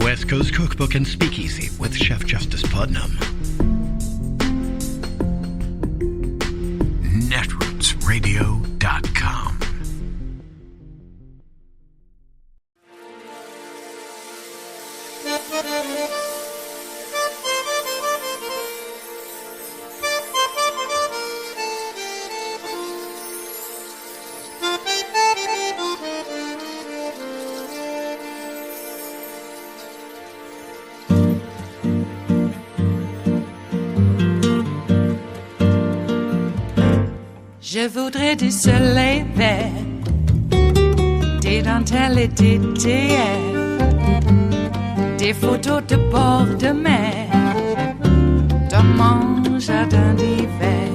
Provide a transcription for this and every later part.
West Coast Cookbook and Speakeasy with Chef Justice Putnam. Netrootsradio.com. Je voudrais du soleil vert, des dentelles et des théières, des photos de bord de mer, dans mon jardin d'hiver.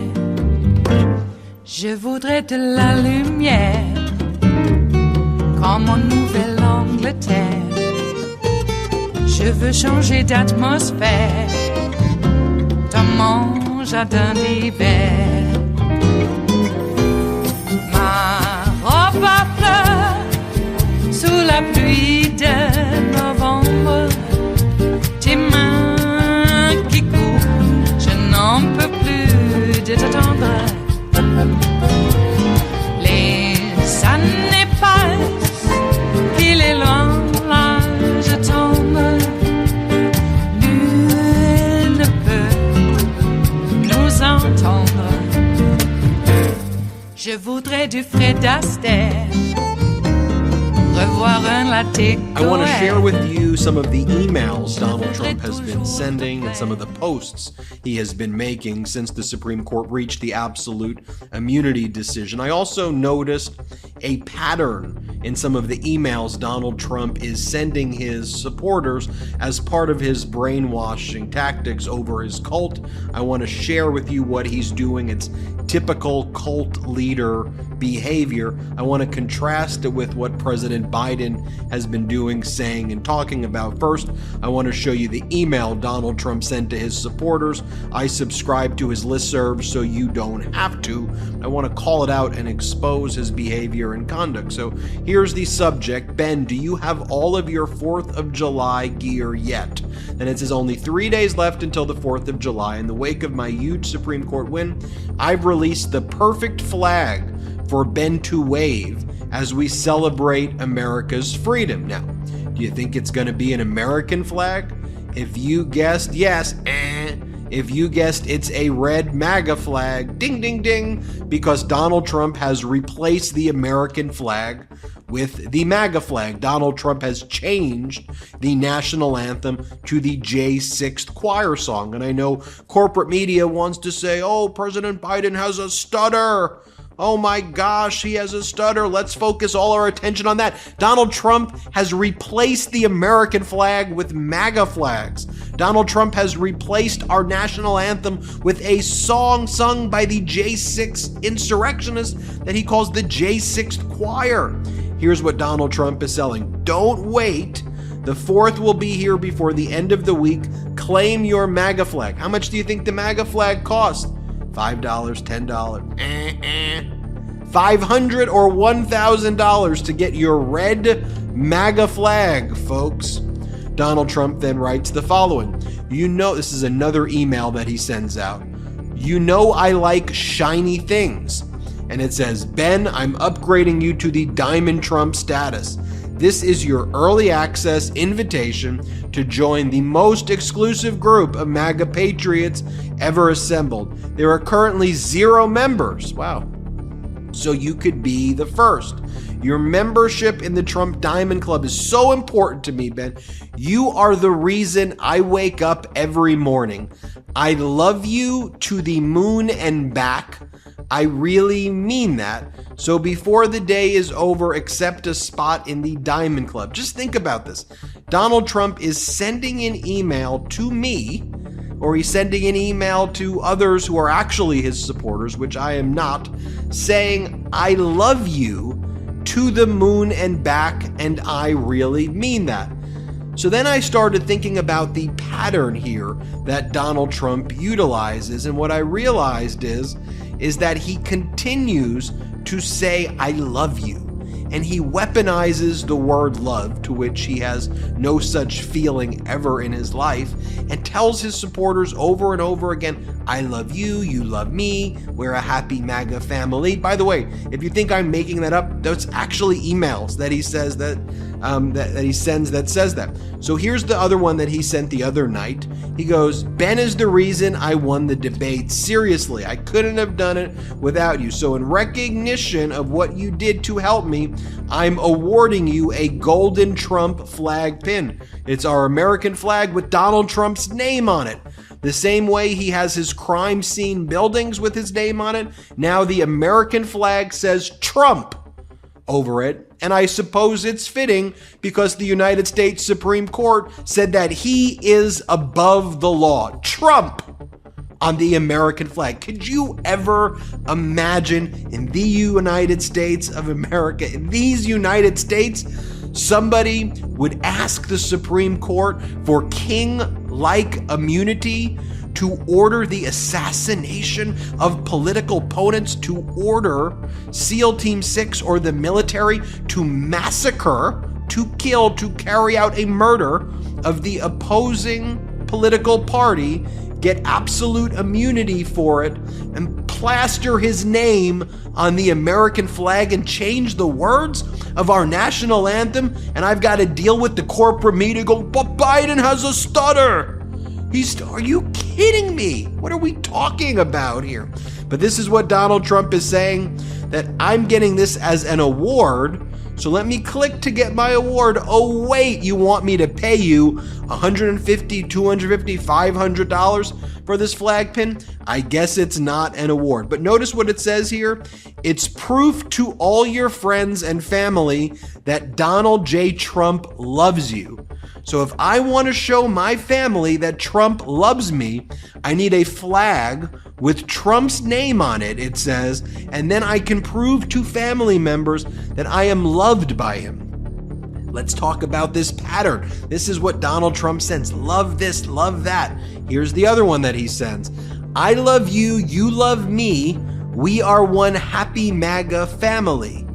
Je voudrais de la lumière, comme en Nouvelle-Angleterre. Je veux changer d'atmosphère, dans mon jardin d'hiver. À fleurs sous la pluie de novembre, tes mains qui courent, je n'en peux plus de t'attendre. Les années passent, il est loin, là je tombe. Nul ne peut nous entendre. Je voudrais du Fred Astaire, revoir un latte. I want to share with you some of the emails Donald Trump has been sending and some of the posts he has been making since the Supreme Court reached the absolute immunity decision. I also noticed a pattern in some of the emails Donald Trump is sending his supporters as part of his brainwashing tactics over his cult. I want to share with you what he's doing. It's typical cult leader behavior. I want to contrast it with what President Biden has been doing, saying, and talking about. First, I want to show you the email Donald Trump sent to his supporters. I subscribe to his listserv so you don't have to. I want to call it out and expose his behavior and conduct. So here's the subject. Ben, do you have all of your 4th of July gear yet? And it says only 3 days left until the 4th of July. In the wake of my huge Supreme Court win, I've released the perfect flag for Ben to wave as we celebrate America's freedom. Now, do you think it's going to be an American flag? If you guessed yes, If you guessed it's a red MAGA flag, ding, ding, ding, because Donald Trump has replaced the American flag with the MAGA flag. Donald Trump has changed the national anthem to the J6th choir song. And I know corporate media wants to say, oh, President Biden has a stutter. Oh my gosh, he has a stutter. Let's focus all our attention on that. Donald Trump has replaced the American flag with MAGA flags. Donald Trump has replaced our national anthem with a song sung by the J6 insurrectionists that he calls the J6th choir. Here's what Donald Trump is selling. Don't wait. The 4th will be here before the end of the week. Claim your MAGA flag. How much do you think the MAGA flag costs? $5, $10, $500 or $1,000 to get your red MAGA flag, folks. Donald Trump then writes the following. You know, this is another email that he sends out. You know I like shiny things. And it says, Ben, I'm upgrading you to the Diamond Trump status. This is your early access invitation to join the most exclusive group of MAGA patriots ever assembled. There are currently 0 members. Wow. So you could be the first. Your membership in the Trump Diamond Club is so important to me, Ben. You are the reason I wake up every morning. I love you to the moon and back. I really mean that. So before the day is over, accept a spot in the Diamond Club. Just think about this. Donald Trump is sending an email to me, or he's sending an email to others who are actually his supporters, which I am not, saying, I love you to the moon and back, and I really mean that. So then I started thinking about the pattern here that Donald Trump utilizes, and what I realized is that he continues to say, I love you. and he weaponizes the word love, to which he has no such feeling ever in his life, and tells his supporters over and over again, I love you, you love me, we're a happy MAGA family. By the way, if you think I'm making that up, that's actually emails that he says that he sends that says that. So here's the other one that he sent the other night. He goes, Ben is the reason I won the debate. Seriously, I couldn't have done it without you. So in recognition of what you did to help me, I'm awarding you a golden Trump flag pin. It's our American flag with Donald Trump's name on it. The same way he has his crime scene buildings with his name on it, now the American flag says Trump over it. And I suppose it's fitting because the United States Supreme Court said that he is above the law. Trump on the American flag. Could you ever imagine in the United States of America, in these United States, somebody would ask the Supreme Court for king-like immunity to order the assassination of political opponents, to order SEAL Team 6 or the military to massacre, to kill, to carry out a murder of the opposing political party, get absolute immunity for it, and plaster his name on the American flag and change the words of our national anthem, and I've got to deal with the corporate media go, but Biden has a stutter. Are you kidding me? What are we talking about here? But this is what Donald Trump is saying, that I'm getting this as an award. So let me click to get my award. Oh, wait, you want me to pay you $150, $250, $500 for this flag pin? I guess it's not an award. But notice what it says here. It's proof to all your friends and family that Donald J. Trump loves you. So if I want to show my family that Trump loves me, I need a flag with Trump's name on it, it says, and then I can prove to family members that I am loved by him. Let's talk about this pattern. This is what Donald Trump sends. Love this, love that. Here's the other one that he sends. I love you, you love me. We are one happy MAGA family.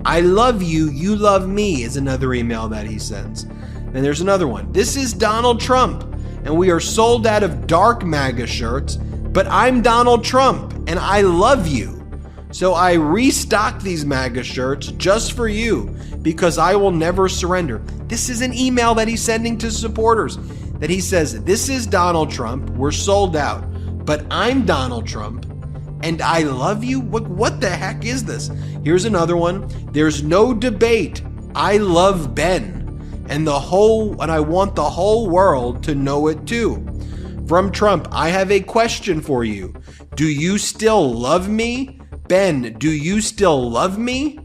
I love you, you love me is another email that he sends. And there's another one. This is Donald Trump, and we are sold out of dark MAGA shirts, but I'm Donald Trump, and I love you. So I restocked these MAGA shirts just for you, because I will never surrender. This is an email that he's sending to supporters, that he says, this is Donald Trump, we're sold out, but I'm Donald Trump, and I love you? What the heck is this? Here's another one. There's no debate. I love Ben. And I want the whole world to know it too. From Trump, I have a question for you. Do you still love me? Ben, do you still love me?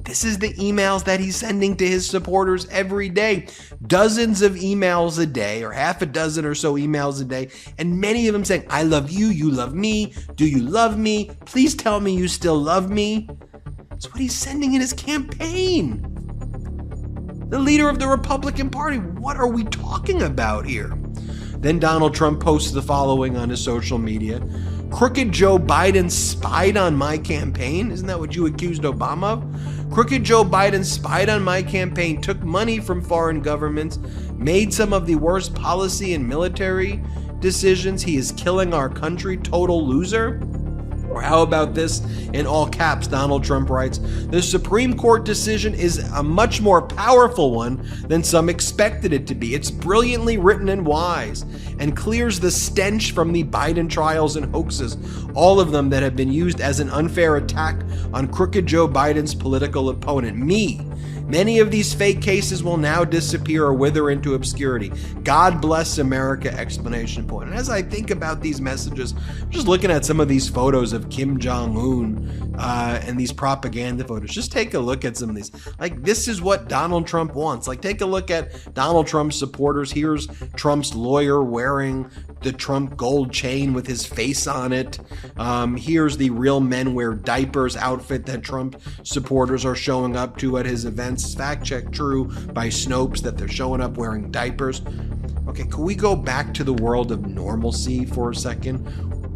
This is the emails that he's sending to his supporters every day. Dozens of emails a day, or half a dozen or so emails a day, and many of them saying, I love you, you love me, do you love me? Please tell me you still love me. That's what he's sending in his campaign. The leader of the Republican Party. What are we talking about here? Then Donald Trump posts the following on his social media. Crooked Joe Biden spied on my campaign. Isn't that what you accused Obama of? Crooked Joe Biden spied on my campaign, took money from foreign governments, made some of the worst policy and military decisions. He is killing our country. Total loser. Or how about this? In all caps, Donald Trump writes, the Supreme Court decision is a much more powerful one than some expected it to be. It's brilliantly written and wise, and clears the stench from the Biden trials and hoaxes, all of them that have been used as an unfair attack on crooked Joe Biden's political opponent, me. Many of these fake cases will now disappear or wither into obscurity. God bless America! Exclamation point. And as I think about these messages, I'm just looking at some of these photos of Kim Jong-un and these propaganda photos. Just take a look at some of these. Like, this is what Donald Trump wants. Like, take a look at Donald Trump's supporters. Here's Trump's lawyer wearing the Trump gold chain with his face on it. Here's the Real Men Wear Diapers outfit that Trump supporters are showing up to at his events. Fact check true by Snopes that they're showing up wearing diapers. Okay, can we go back to the world of normalcy for a second?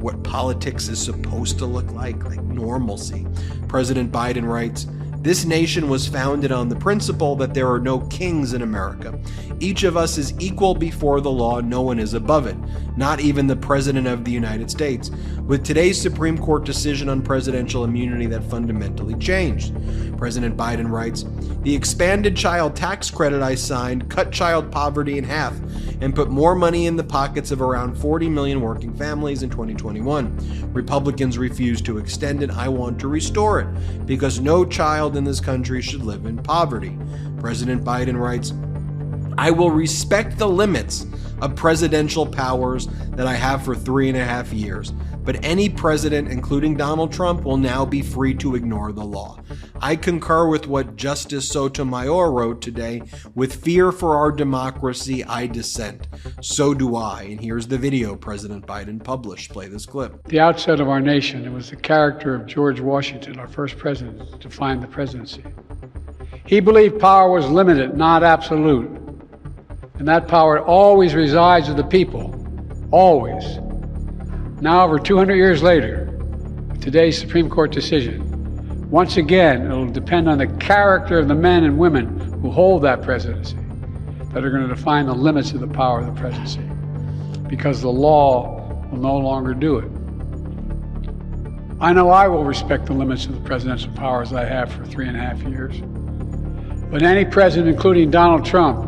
What politics is supposed to look like normalcy. President Biden writes, This nation was founded on the principle that there are no kings in America. Each of us is equal before the law. No one is above it, not even the President of the United States. With today's Supreme Court decision on presidential immunity, that fundamentally changed. President Biden writes, "The expanded child tax credit I signed cut child poverty in half and put more money in the pockets of around 40 million working families in 2021. Republicans refused to extend it. I want to restore it because no child in this country should live in poverty." President Biden writes, "I will respect the limits of presidential powers that I have for 3.5 years, but any president, including Donald Trump, will now be free to ignore the law. I concur with what Justice Sotomayor wrote today. With fear for our democracy, I dissent. So do I." And here's the video President Biden published. Play this clip. At the outset of our nation, it was the character of George Washington, our first president, to define the presidency. He believed power was limited, not absolute, and that power always resides with the people, always. Now, over 200 years later, today's Supreme Court decision, once again, it'll depend on the character of the men and women who hold that presidency that are going to define the limits of the power of the presidency, because the law will no longer do it. I know I will respect the limits of the presidential powers I have for 3.5 years, but any president, including Donald Trump,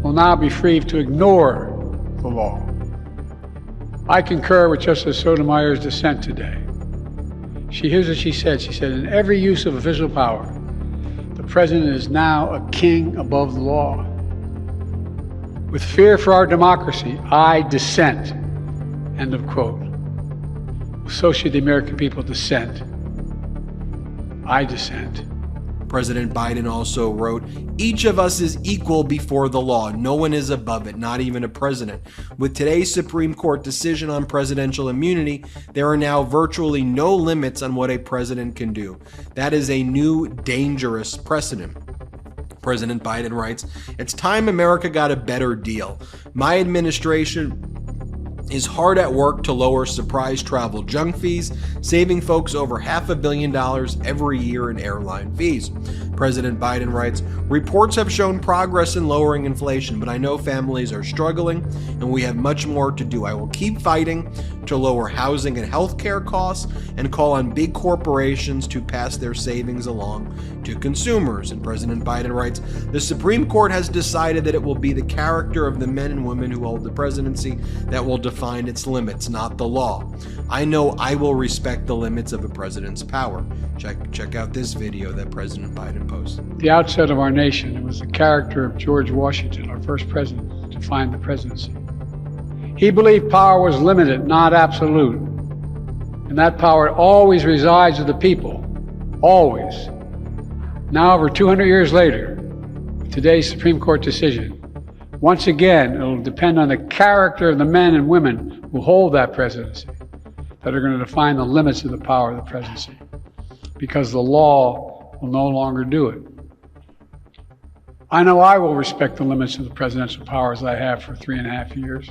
will now be free to ignore the law. I concur with Justice Sotomayor's dissent today. Here's what she said. She said, "In every use of official power, the president is now a king above the law. With fear for our democracy, I dissent." End of quote. So should the American people dissent. I dissent. President Biden also wrote, "Each of us is equal before the law. No one is above it, not even a president. With today's Supreme Court decision on presidential immunity, there are now virtually no limits on what a president can do. That is a new, dangerous precedent." President Biden writes, "It's time America got a better deal. My administration is hard at work to lower surprise travel junk fees, saving folks over $500 million every year in airline fees." President Biden writes, "Reports have shown progress in lowering inflation, but I know families are struggling and we have much more to do. I will keep fighting to lower housing and healthcare costs and call on big corporations to pass their savings along to consumers." And President Biden writes, "The Supreme Court has decided that it will be the character of the men and women who hold the presidency that will define its limits, not the law. I know I will respect the limits of a president's power." Check out this video that President Biden posted. At the outset of our nation, it was the character of George Washington, our first president, to define the presidency. He believed power was limited, not absolute, and that power always resides with the people, always. Now, over 200 years later, today's Supreme Court decision, once again, it'll depend on the character of the men and women who hold that presidency that are going to define the limits of the power of the presidency, because the law will no longer do it. I know I will respect the limits of the presidential powers I have for 3.5 years.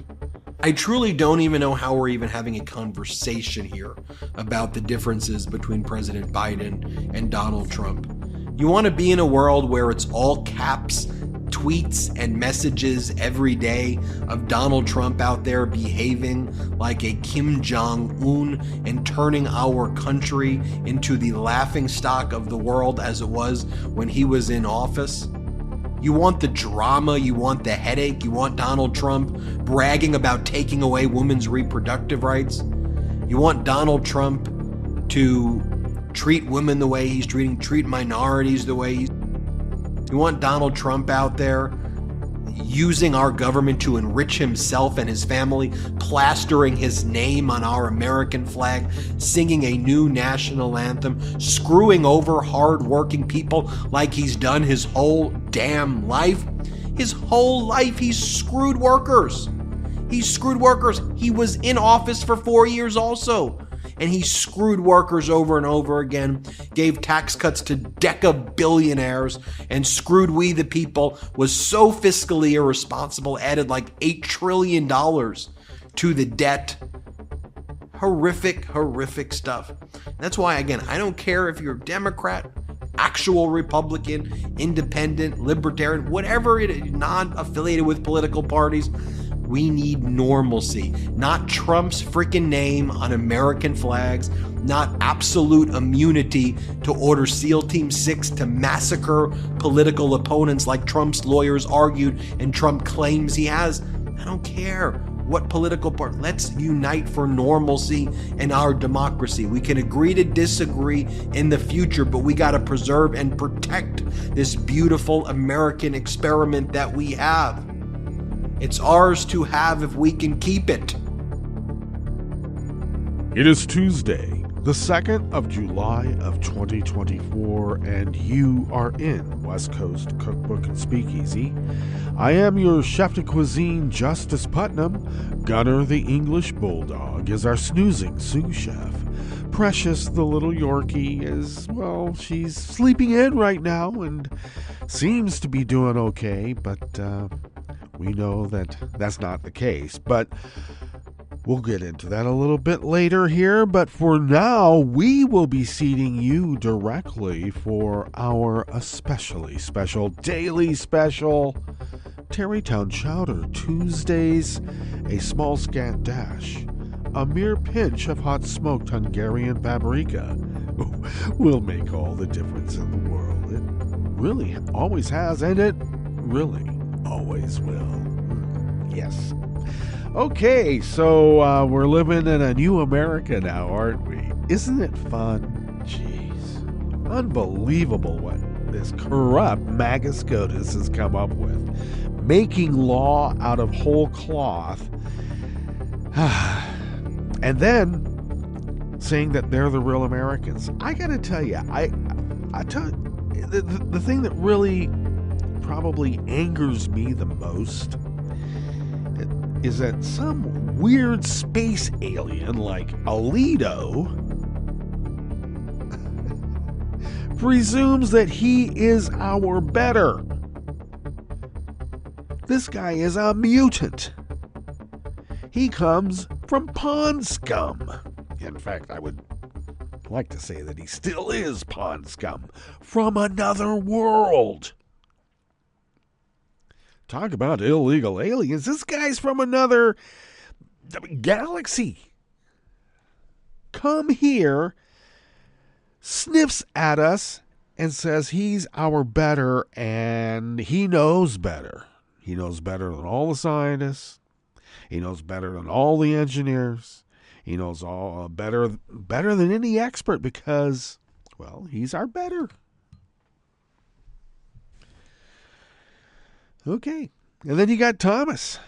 I truly don't even know how we're even having a conversation here about the differences between President Biden and Donald Trump. You want to be in a world where it's all caps, tweets and messages every day of Donald Trump out there behaving like a Kim Jong-un and turning our country into the laughingstock of the world as it was when he was in office? You want the drama, you want the headache, you want Donald Trump bragging about taking away women's reproductive rights. You want Donald Trump to treat women the way he's treat minorities the way he's. You want Donald Trump out there using our government to enrich himself and his family, plastering his name on our American flag, singing a new national anthem, screwing over hard-working people like he's done his whole damn life. His whole life he's screwed workers. He's screwed workers. He was in office for 4 years also. And he screwed workers over and over again, gave tax cuts to deca billionaires, and screwed we the people, was so fiscally irresponsible, added like $8 trillion to the debt. Horrific, horrific stuff. That's why, again, I don't care if you're a Democrat. actual Republican, independent, libertarian, whatever it is, non-affiliated with political parties. We need normalcy, not Trump's freaking name on American flags, not absolute immunity to order SEAL Team 6 to massacre political opponents like Trump's lawyers argued and Trump claims he has. I don't care what political party. Let's unite for normalcy in our democracy. We can agree to disagree in the future, but we got to preserve and protect this beautiful American experiment that we have. It's ours to have if we can keep it. It is Tuesday, the 2nd of July of 2024, and you are in West Coast Cookbook and Speakeasy. I am your chef de cuisine, Justice Putnam. Gunner, the English bulldog, is our snoozing sous chef. Precious, the little Yorkie, is, well, she's sleeping in right now and seems to be doing okay, but we know that that's not the case. But we'll get into that a little bit later here. But for now, we will be seating you directly for our especially special daily special Tarrytown Chowder Tuesdays, a small scant dash, a mere pinch of hot smoked Hungarian paprika will make all the difference in the world. It really always has, and it really always will. Yes. Okay, so we're living in a new America now, aren't we? Isn't it fun? Jeez. Unbelievable what this corrupt MAGA SCOTUS has come up with. Making law out of whole cloth. And then saying that they're the real Americans. I gotta tell you, the thing that really probably angers me the most is that some weird space alien like Alito presumes that he is our better. This guy is a mutant. He comes from pond scum. In fact, I would like to say that he still is pond scum from another world. Talk about illegal aliens. This guy's from another galaxy. Come here, sniffs at us, and says he's our better, and he knows better. He knows better than all the scientists. He knows better than all the engineers. He knows all better than any expert because, well, he's our better. Okay. And then you got Thomas.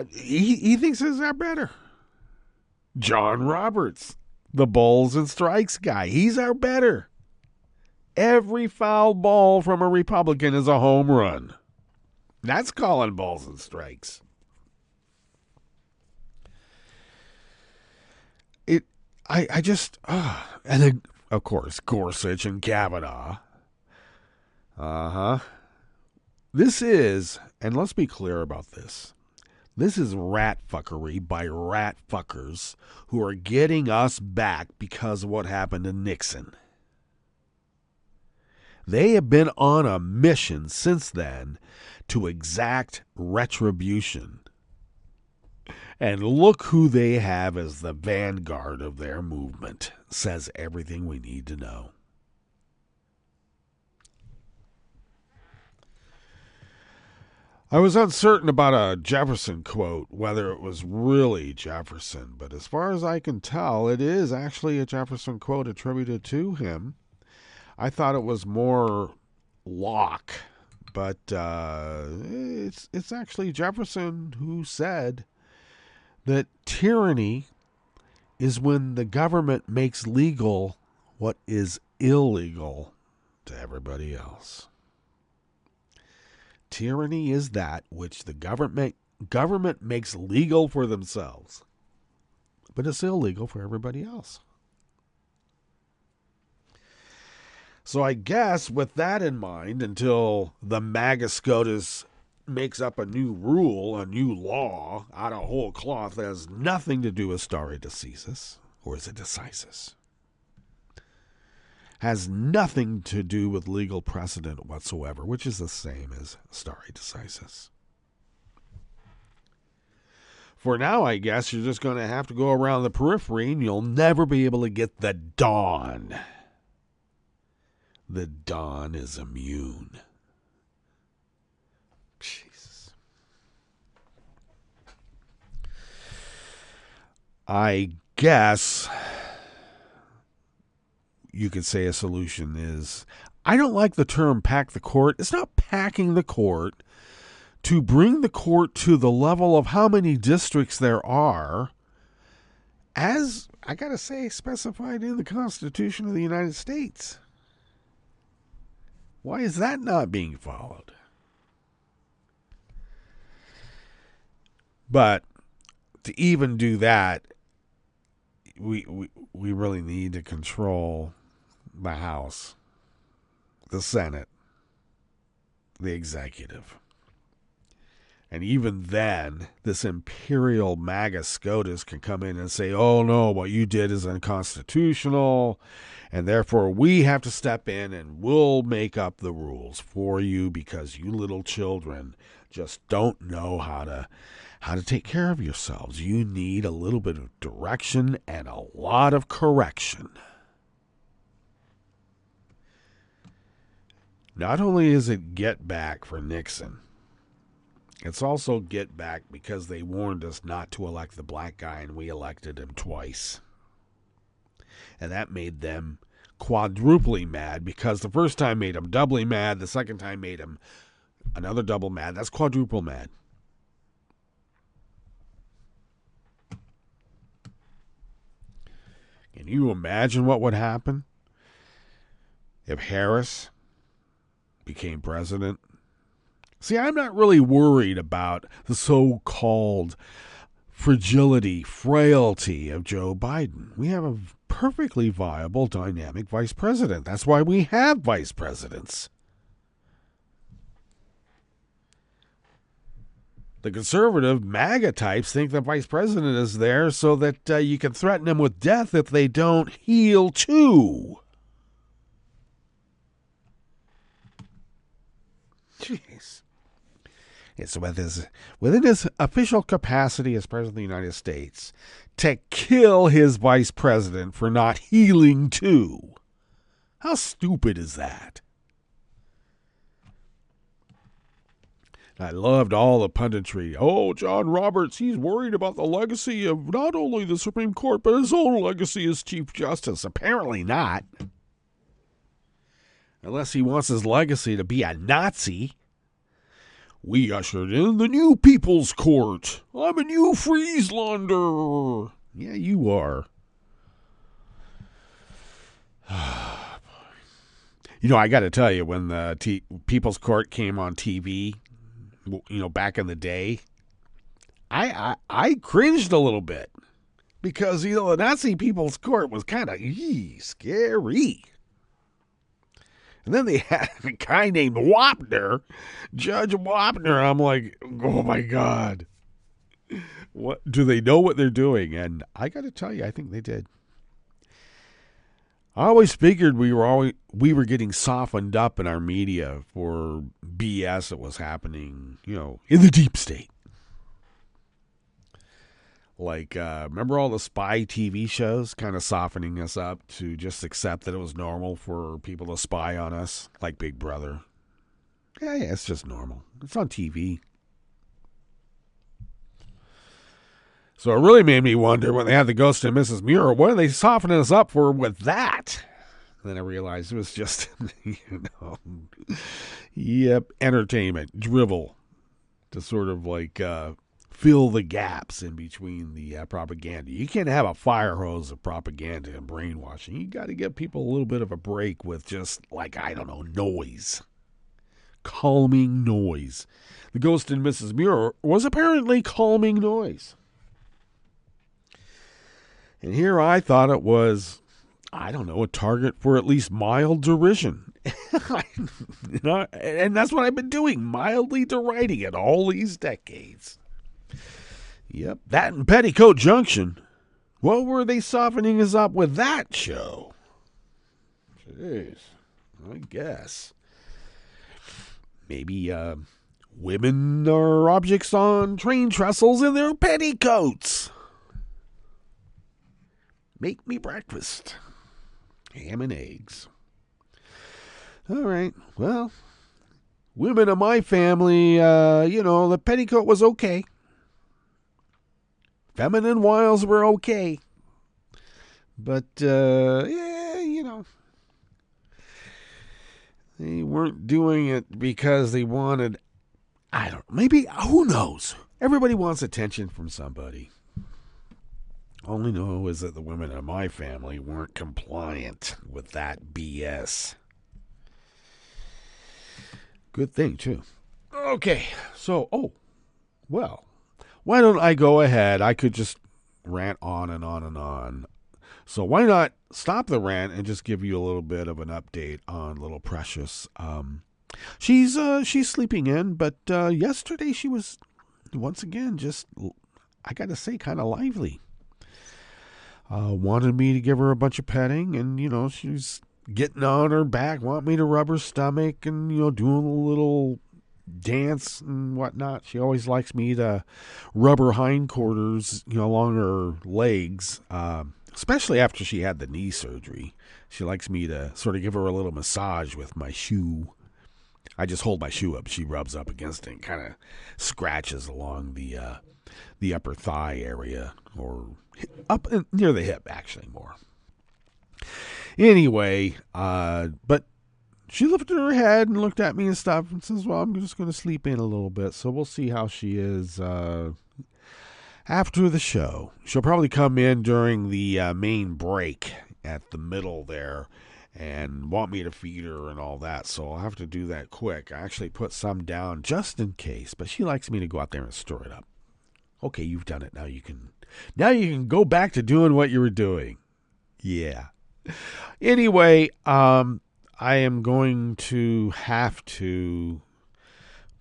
He thinks he's our better. John Roberts, the balls and strikes guy. He's our better. Every foul ball from a Republican is a home run. That's calling balls and strikes. And then, of course, Gorsuch and Kavanaugh. This is, and let's be clear about this, this is rat fuckery by rat fuckers who are getting us back because of what happened to Nixon. They have been on a mission since then to exact retribution. And look who they have as the vanguard of their movement. Says everything we need to know. I was uncertain about a Jefferson quote, whether it was really Jefferson, but as far as I can tell, it is actually a Jefferson quote attributed to him. I thought it was more Locke, but it's actually Jefferson who said that tyranny is when the government makes legal what is illegal to everybody else. Tyranny is that which the government makes legal for themselves, but it's illegal for everybody else. So I guess with that in mind, until the MAGA SCOTUS makes up a new rule, a new law, out of whole cloth that has nothing to do with stare decisis, or is it decisis? has nothing to do with legal precedent whatsoever, which is the same as stare decisis. For now, I guess you're just going to have to go around the periphery and you'll never be able to get the dawn. The dawn is immune. Jesus. I guess you could say a solution is, I don't like the term pack the court. It's not packing the court. To bring the court to the level of how many districts there are, as, I gotta say, specified in the Constitution of the United States. Why is that not being followed? But to even do that, we really need to control the House, the Senate, the executive. And even then, this imperial MAGA SCOTUS can come in and say, oh no, what you did is unconstitutional, and therefore we have to step in and we'll make up the rules for you because you little children just don't know how to take care of yourselves. You need a little bit of direction and a lot of correction. Not only is it get back for Nixon, it's also get back because they warned us not to elect the black guy and we elected him twice. And that made them quadruply mad because the first time made him doubly mad, the second time made him another double mad. That's quadruple mad. Can you imagine what would happen if Harris became president? See, I'm not really worried about the so-called frailty of Joe Biden. We have a perfectly viable, dynamic vice president. That's why we have vice presidents. The conservative MAGA types think the vice president is there so that you can threaten them with death if they don't heal too. Jeez. It's within his official capacity as President of the United States to kill his vice president for not healing too. How stupid is that? I loved all the punditry. Oh, John Roberts, he's worried about the legacy of not only the Supreme Court, but his own legacy as Chief Justice. Apparently not. Unless he wants his legacy to be a Nazi. We ushered in the new People's Court. I'm a new Frieslander. Yeah, you are. You know, I got to tell you, when the People's Court came on TV, you know, back in the day, I cringed a little bit because, you know, the Nazi People's Court was kind of scary. And then they had a guy named Wapner, Judge Wapner. I'm like, oh my God. What do they know what they're doing? And I got to tell you, I think they did. I always figured we were getting softened up in our media for BS that was happening, you know, in the deep state. Like, remember all the spy TV shows kind of softening us up to just accept that it was normal for people to spy on us, like Big Brother. Yeah, it's just normal. It's on TV. So it really made me wonder when they had the Ghost and Mrs. Muir, what are they softening us up for with that? And then I realized it was just, entertainment, drivel, to sort of like fill the gaps in between the propaganda. You can't have a fire hose of propaganda and brainwashing. You got to give people a little bit of a break with just, like, I don't know, noise. Calming noise. The Ghost and Mrs. Muir was apparently calming noise. And here I thought it was, I don't know, a target for at least mild derision. And that's what I've been doing, mildly deriding it all these decades. Yep, that and Petticoat Junction. What were they softening us up with that show? Jeez, I guess. Maybe women are objects on train trestles in their petticoats. Make me breakfast. Ham and eggs. All right, well, women of my family, the petticoat was okay. Feminine wiles were okay. But, they weren't doing it because they wanted, maybe, who knows? Everybody wants attention from somebody. All I know is that the women in my family weren't compliant with that BS. Good thing, too. Okay, so, why don't I go ahead? I could just rant on and on and on. So why not stop the rant and just give you a little bit of an update on little Precious. She's sleeping in, but yesterday she was once again just, I got to say, kind of lively. Wanted me to give her a bunch of petting, and she's getting on her back, want me to rub her stomach, and doing a little dance and whatnot. She always likes me to rub her hindquarters, along her legs. Especially after she had the knee surgery. She likes me to sort of give her a little massage with my shoe. I just hold my shoe up. She rubs up against it and kind of scratches along the upper thigh area, or up near the hip, actually, more. Anyway, but she lifted her head and looked at me and stuff and says, well, I'm just going to sleep in a little bit. So we'll see how she is after the show. She'll probably come in during the main break at the middle there and want me to feed her and all that. So I'll have to do that quick. I actually put some down just in case, but she likes me to go out there and stir it up. Okay, you've done it. Now you can go back to doing what you were doing. Yeah. Anyway, I am going to have to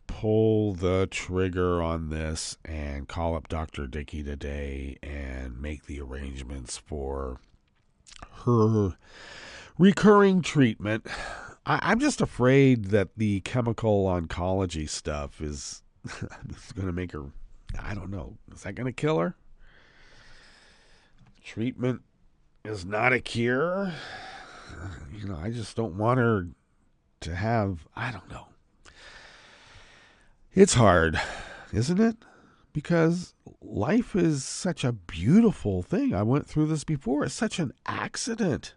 pull the trigger on this and call up Dr. Dickey today and make the arrangements for her recurring treatment. I'm just afraid that the chemical oncology stuff is going to make her, I don't know, is that going to kill her? Treatment is not a cure. I just don't want her to have, I don't know. It's hard, isn't it? Because life is such a beautiful thing. I went through this before. It's such an accident.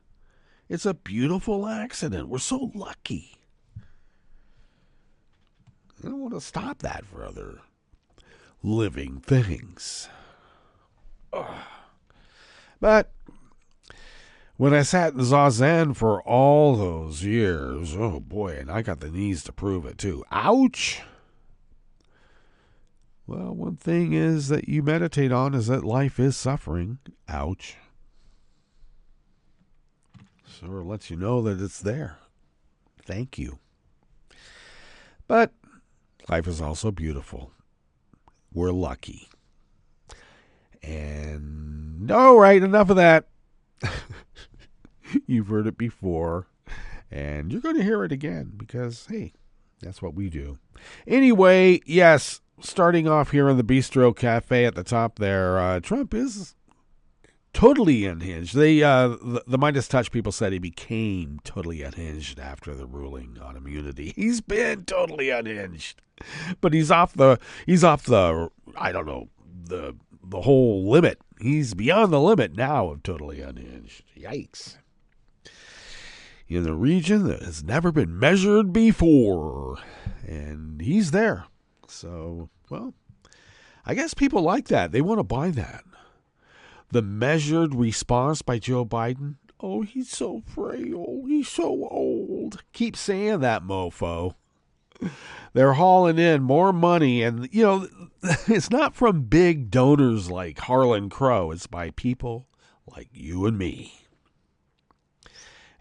It's a beautiful accident. We're so lucky. I don't want to stop that for other living things. Ugh. But when I sat in Zazen for all those years, oh boy, and I got the knees to prove it too. Ouch! Well, one thing is that you meditate on is that life is suffering. Ouch. Sort of lets you know that it's there. Thank you. But life is also beautiful. We're lucky. And, all right, enough of that. You've heard it before. And you're going to hear it again because, hey, that's what we do. Anyway, yes. Starting off here in the Bistro Cafe at the top there, Trump is totally unhinged. The Midas Touch people said he became totally unhinged after the ruling on immunity. He's been totally unhinged, but he's off the I don't know, the whole limit. He's beyond the limit now of totally unhinged. Yikes. In the region that has never been measured before, and he's there. So, well, I guess people like that. They want to buy that. The measured response by Joe Biden. Oh, he's so frail. He's so old. Keep saying that, mofo. They're hauling in more money. And, it's not from big donors like Harlan Crow. It's by people like you and me.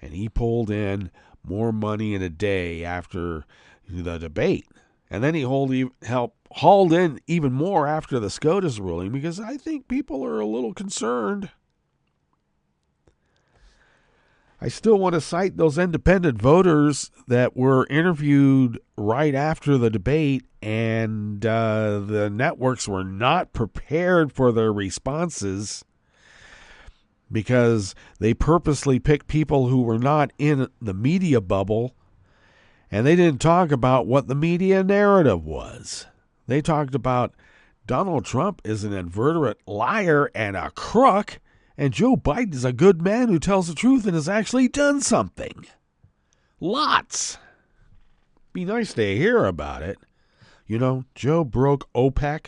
And he pulled in more money in a day after the debate. And then he hauled in even more after the SCOTUS ruling because I think people are a little concerned. I still want to cite those independent voters that were interviewed right after the debate, and the networks were not prepared for their responses because they purposely picked people who were not in the media bubble, and they didn't talk about what the media narrative was. They talked about Donald Trump is an inveterate liar and a crook, and Joe Biden is a good man who tells the truth and has actually done something. Lots. Be nice to hear about it. You know, Joe broke OPEC.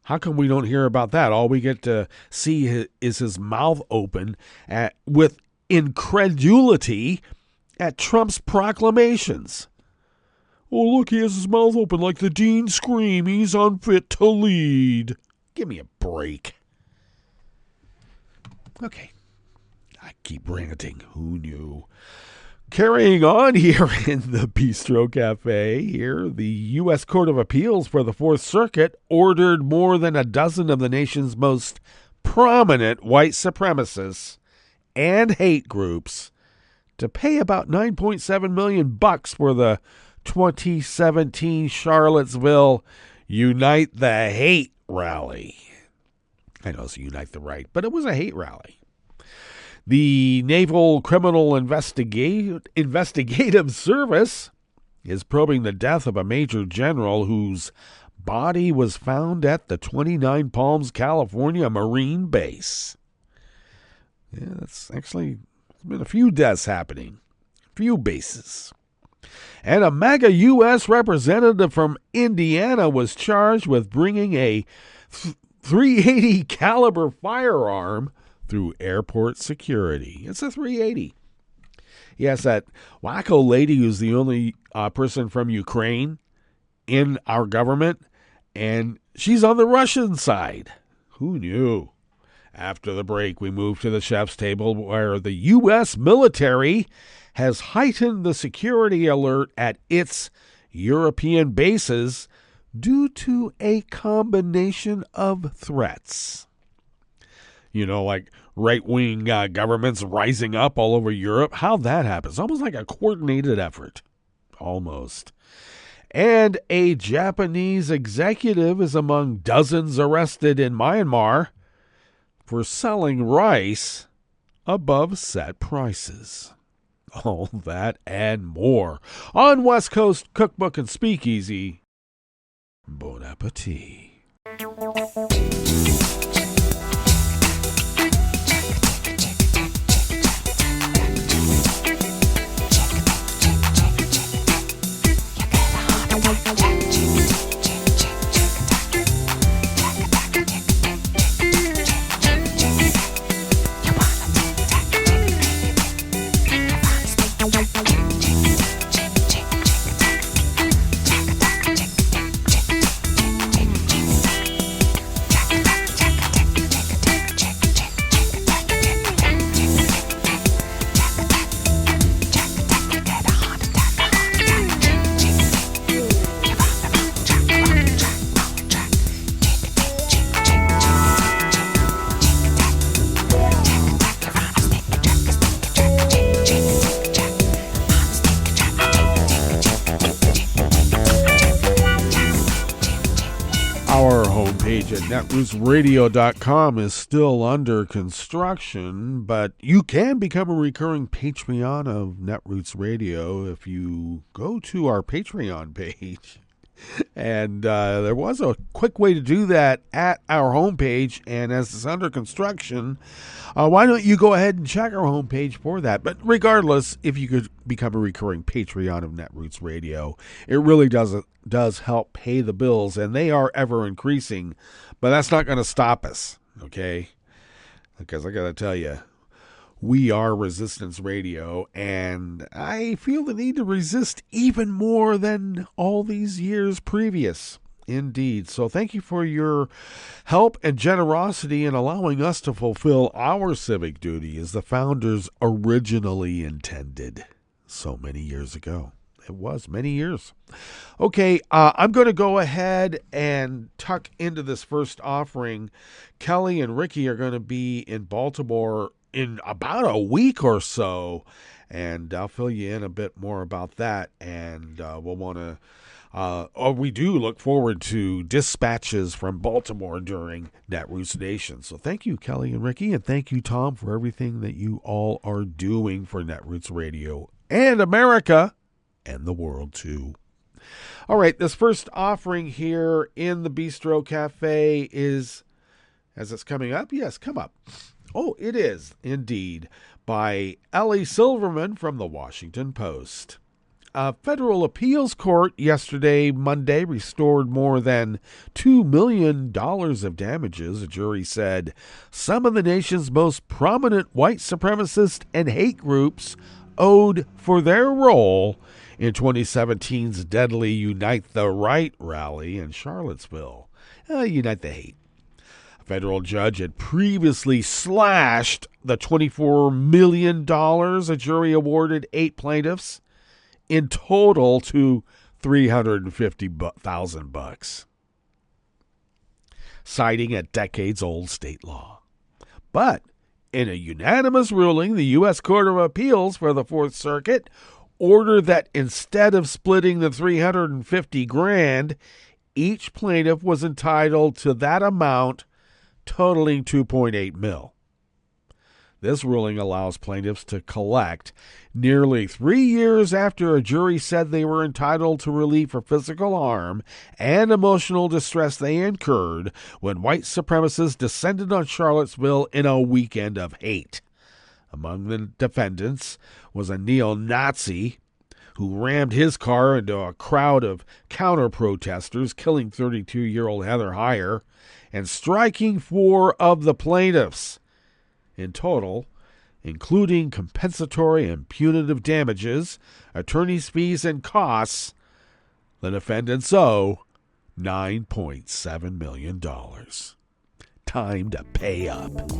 How come we don't hear about that? All we get to see is his mouth open with incredulity at Trump's proclamations. Oh, look, he has his mouth open like the Dean scream. He's unfit to lead. Give me a break. Okay. I keep ranting. Who knew? Carrying on here in the Bistro Cafe here, the U.S. Court of Appeals for the Fourth Circuit ordered more than a dozen of the nation's most prominent white supremacists and hate groups to pay about $9.7 million for the 2017 Charlottesville Unite the Hate rally. I know it's Unite the Right, but it was a hate rally. The Naval Criminal Investigative Service is probing the death of a major general whose body was found at the 29 Palms, California Marine Base. Yeah, that's actually been a few deaths happening, a few bases. And a MAGA U.S. representative from Indiana was charged with bringing a .380 caliber firearm through airport security. It's a .380. Yes, that wacko lady who's the only person from Ukraine in our government, and she's on the Russian side. Who knew? After the break, we move to the chef's table where the U.S. military has heightened the security alert at its European bases due to a combination of threats. You know, like right-wing governments rising up all over Europe. How'd that happen? It's almost like a coordinated effort. Almost. And a Japanese executive is among dozens arrested in Myanmar for selling rice above set prices. All that and more on West Coast Cookbook and Speakeasy. Bon appetit. At netrootsradio.com is still under construction, but you can become a recurring Patreon of Netroots Radio if you go to our Patreon page. And there was a quick way to do that at our homepage, and as it's under construction, why don't you go ahead and check our homepage for that? But regardless, if you could become a recurring Patreon of Netroots Radio, it really does help pay the bills, and they are ever increasing. But that's not going to stop us, okay? Because I got to tell you, we are Resistance Radio, and I feel the need to resist even more than all these years previous. Indeed. So thank you for your help and generosity in allowing us to fulfill our civic duty as the founders originally intended so many years ago. It was many years. Okay, I'm going to go ahead and tuck into this first offering. Kelly and Ricky are going to be in Baltimore in about a week or so, and I'll fill you in a bit more about that. And we'll want to, we do look forward to dispatches from Baltimore during Netroots Nation. So thank you, Kelly and Ricky, and thank you, Tom, for everything that you all are doing for Netroots Radio and America and the world too. All right, this first offering here in the Bistro Cafe is, as it's coming up, yes, come up. Oh, it is indeed by Ellie Silverman from the Washington Post. A federal appeals court yesterday, Monday, restored more than $2 million of damages, a jury said. Some of the nation's most prominent white supremacist and hate groups owed for their role in 2017's deadly Unite the Right rally in Charlottesville. Unite the hate. A federal judge had previously slashed the $24 million a jury awarded 8 plaintiffs, in total to $350,000, citing a decades-old state law. But in a unanimous ruling, the U.S. Court of Appeals for the Fourth Circuit ordered that instead of splitting the $350,000, each plaintiff was entitled to that amount, totaling $2.8 million. This ruling allows plaintiffs to collect nearly 3 years after a jury said they were entitled to relief for physical harm and emotional distress they incurred when white supremacists descended on Charlottesville in a weekend of hate. Among the defendants was a neo-Nazi who rammed his car into a crowd of counter-protesters, killing 32-year-old Heather Heyer and striking 4 of the plaintiffs. In total, including compensatory and punitive damages, attorney's fees, and costs, the defendants owe $9.7 million. Time to pay up.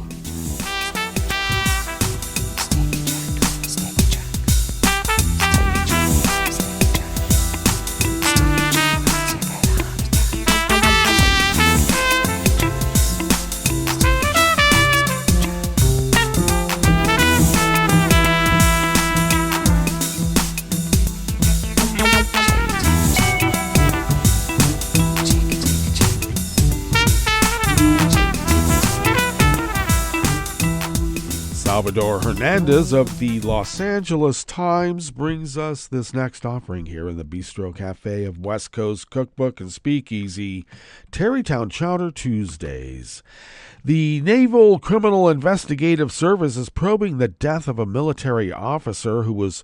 Salvador Hernandez of the Los Angeles Times brings us this next offering here in the Bistro Cafe of West Coast Cookbook and Speakeasy, Tarrytown Chowder Tuesdays. The Naval Criminal Investigative Service is probing the death of a military officer whose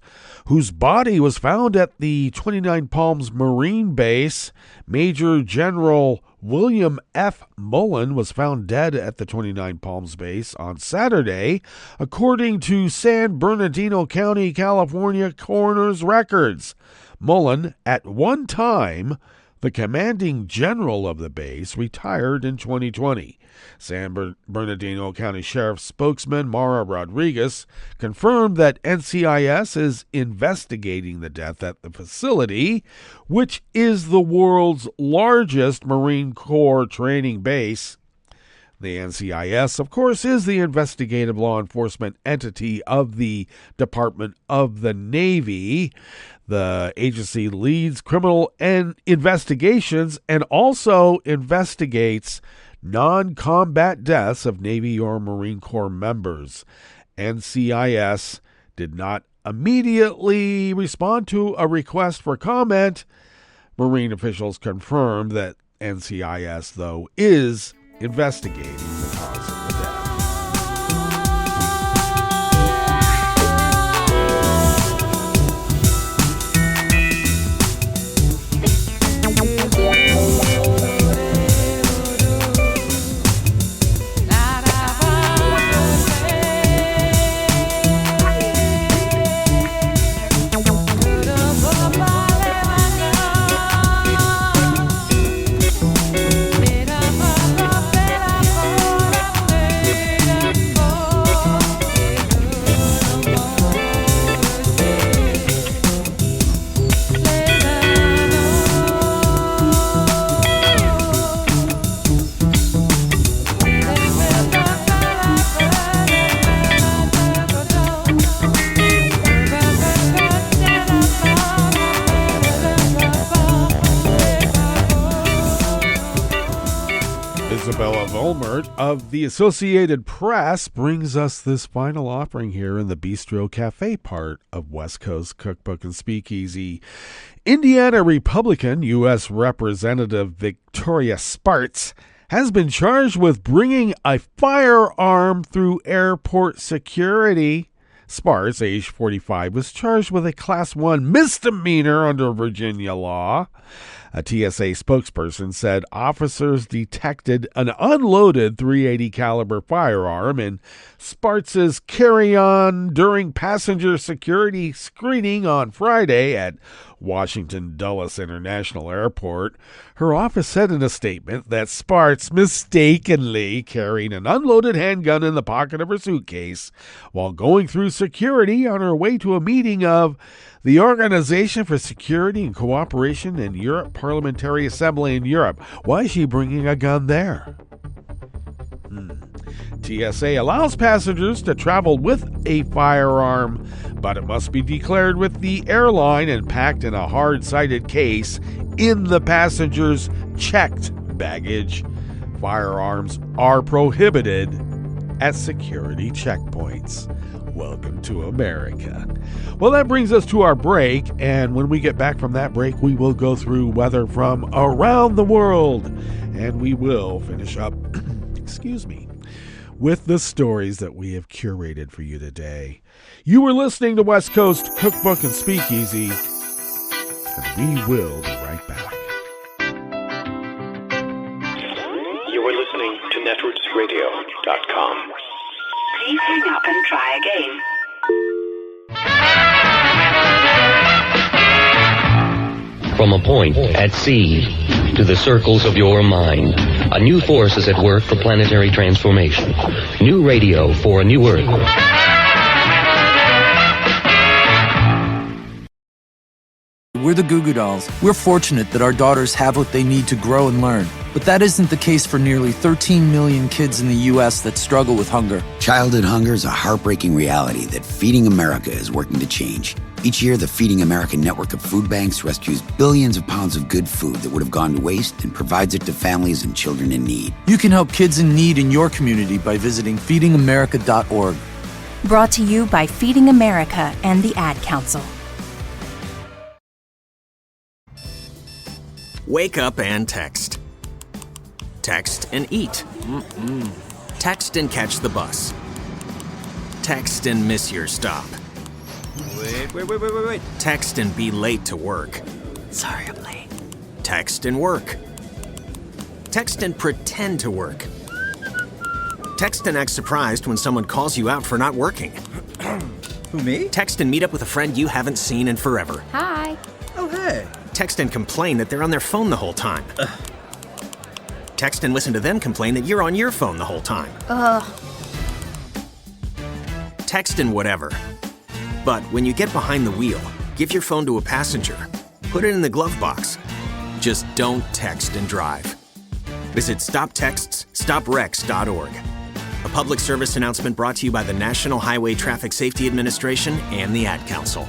body was found at the 29 Palms Marine Base. Major General William F. Mullen was found dead at the 29 Palms base on Saturday, according to San Bernardino County, California coroner's records. Mullen, at one time the commanding general of the base, retired in 2020. San Bernardino County Sheriff's spokesman Mara Rodriguez confirmed that NCIS is investigating the death at the facility, which is the world's largest Marine Corps training base. The NCIS, of course, is the investigative law enforcement entity of the Department of the Navy. The agency leads criminal investigations and also investigates non-combat deaths of Navy or Marine Corps members. NCIS did not immediately respond to a request for comment. Marine officials confirmed that NCIS, though, is investigating the cause of the death. Isabella Volmert of the Associated Press brings us this final offering here in the Bistro Cafe part of West Coast Cookbook and Speakeasy. Indiana Republican U.S. Representative Victoria Spartz has been charged with bringing a firearm through airport security. Spartz, age 45, was charged with a Class 1 misdemeanor under Virginia law. A TSA spokesperson said officers detected an unloaded .380 caliber firearm in Spartz's carry-on during passenger security screening on Friday at Washington Dulles International Airport. Her office said in a statement that Spartz mistakenly carried an unloaded handgun in the pocket of her suitcase while going through security on her way to a meeting of the Organization for Security and Cooperation in Europe Parliamentary Assembly in Europe. Why is she bringing a gun there? TSA allows passengers to travel with a firearm, but it must be declared with the airline and packed in a hard-sided case in the passenger's checked baggage. Firearms are prohibited at security checkpoints. Welcome to America. Well, that brings us to our break, and when we get back from that break, we will go through weather from around the world, and we will finish up, with the stories that we have curated for you today. You were listening to West Coast Cookbook and Speakeasy, and we will be right back. You are listening to netrootsradio.com. Please hang up and try again. From a point at sea to the circles of your mind, a new force is at work for planetary transformation. New radio for a new Earth. We're the Goo Goo Dolls. We're fortunate that our daughters have what they need to grow and learn. But that isn't the case for nearly 13 million kids in the U.S. that struggle with hunger. Childhood hunger is a heartbreaking reality that Feeding America is working to change. Each year, the Feeding America network of food banks rescues billions of pounds of good food that would have gone to waste and provides it to families and children in need. You can help kids in need in your community by visiting feedingamerica.org. Brought to you by Feeding America and the Ad Council. Wake up and text. Text and eat. Text and catch the bus. Text and miss your stop. Wait. Text and be late to work. Sorry, I'm late. Text and work. Text and pretend to work. Text and act surprised when someone calls you out for not working. Who, me? Text and meet up with a friend you haven't seen in forever. Hi. Oh, hey. Text and complain that they're on their phone the whole time. Text and listen to them complain that you're on your phone the whole time. Text and whatever. But when you get behind the wheel, give your phone to a passenger. Put it in the glove box. Just don't text and drive. Visit StopTextsStopWrecks.org. A public service announcement brought to you by the National Highway Traffic Safety Administration and the Ad Council.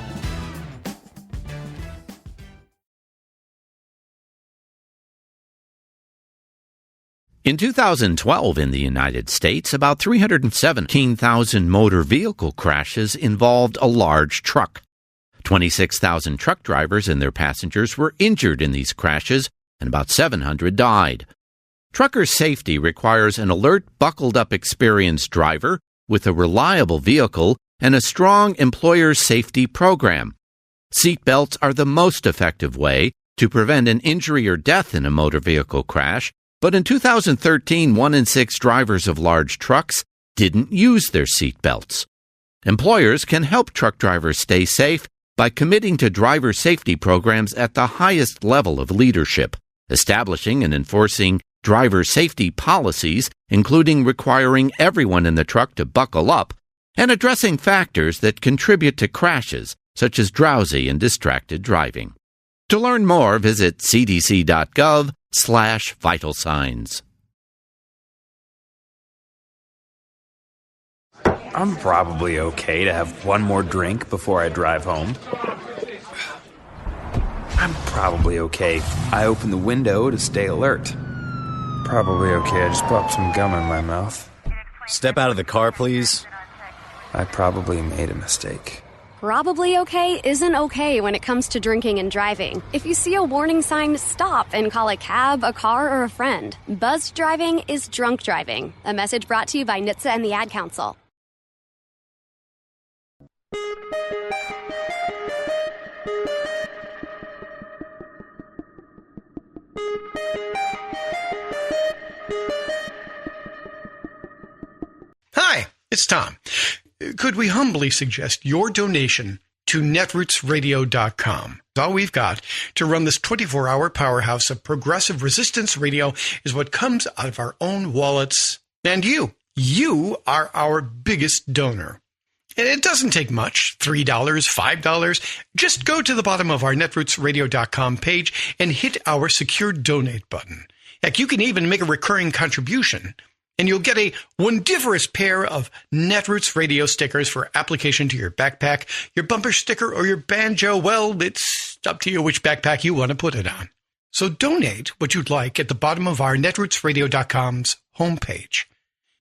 In 2012 in the United States, about 317,000 motor vehicle crashes involved a large truck. 26,000 truck drivers and their passengers were injured in these crashes, and about 700 died. Trucker safety requires an alert, buckled-up, experienced driver with a reliable vehicle and a strong employer safety program. Seatbelts are the most effective way to prevent an injury or death in a motor vehicle crash, but in 2013, 1 in 6 drivers of large trucks didn't use their seatbelts. Employers can help truck drivers stay safe by committing to driver safety programs at the highest level of leadership, establishing and enforcing driver safety policies, including requiring everyone in the truck to buckle up, and addressing factors that contribute to crashes, such as drowsy and distracted driving. To learn more, visit cdc.gov/vital signs. I'm probably okay to have one more drink before I drive home. I'm probably okay. I open the window to stay alert. Probably okay. I just popped some gum in my mouth. Step out of the car, please. I probably made a mistake. Probably okay isn't okay when it comes to drinking and driving. If you see a warning sign, stop and call a cab, a car, or a friend. Buzzed driving is drunk driving. A message brought to you by NHTSA and the Ad Council. Hi, it's Tom. Could we humbly suggest your donation to netrootsradio.com? All we've got to run this 24-hour powerhouse of progressive resistance radio is what comes out of our own wallets. And you are our biggest donor. And it doesn't take much, $3, $5. Just go to the bottom of our netrootsradio.com page and hit our secure donate button. Heck, you can even make a recurring contribution. And you'll get a wondiferous pair of Netroots radio stickers for application to your backpack, your bumper sticker, or your banjo. Well, it's up to you which backpack you want to put it on. So donate what you'd like at the bottom of our netrootsradio.com's homepage.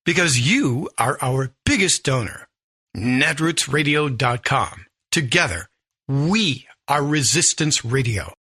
Because you are our biggest donor. Netrootsradio.com. Together, we are Resistance Radio.